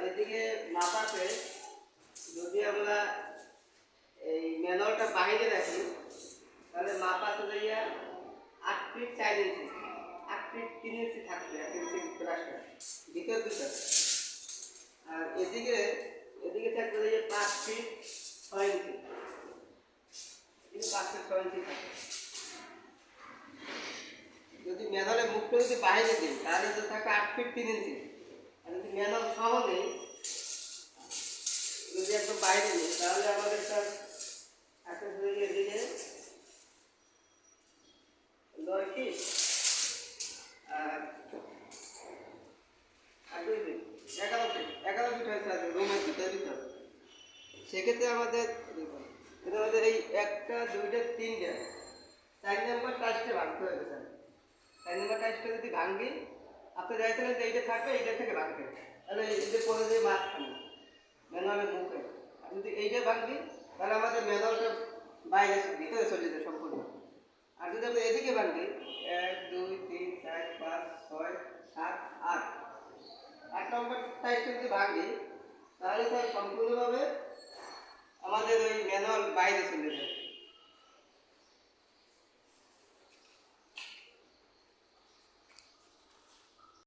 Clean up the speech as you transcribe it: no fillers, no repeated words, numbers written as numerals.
এদিকে মাপাতে যদি আমরা এই ম্যানুয়ালটা বাইরে রাখি তাহলে মাপাতে যাইয়া 8 ফিট 4 ইঞ্চি 8 ফিট 3 ইঞ্চি থাকবে 1 ইঞ্চি প্লাসটা ভিতর দুটো। আর এদিকে থাকবে যে 5 ফিট 6 ইঞ্চি, কিন্তু 5 ফিট 6 ইঞ্চি থাকে। যদি ম্যানুয়ালের মুখটা যদি বাইরে দিই তাহলে তো থাকে 8 ফিট 3 ইঞ্চি। আর যদি ম্যানুয়াল সহ নেই, যদি একদম বাইরে নিই তাহলে আমাদের তার একটা ধরে এদিকে 9 ফিট আর 2 ফিট 11 ফিট হয়েছে আছে রুমের ভিতর। সেক্ষেত্রে আমাদের এই একটা দুইটা তিনটা 4 নম্বর টাইসটা ভাঙতে হবে স্যার। 4 নম্বর টাইসটা যদি ভাঙি, আপনি চাইছিলেন যে এইটা থাকবে, এইটা থেকে ভাঙবে, তাহলে এই যে পরে যে মাঝখানে ম্যানুয়ালের মুখে আর যদি এইটা ভাঙি তাহলে আমাদের ম্যানুয়ালটা বাইরে ভিতরে চলে যেতে সম্পূর্ণ। আর যদি আমরা এদিকে ভাঙি 1 2 3 4 5 6 7 8 নম্বর টাইসটা যদি ভাঙি তাহলে স্যার সম্পূর্ণভাবে আমাদের ওই ম্যানুয়াল বাইরে চলে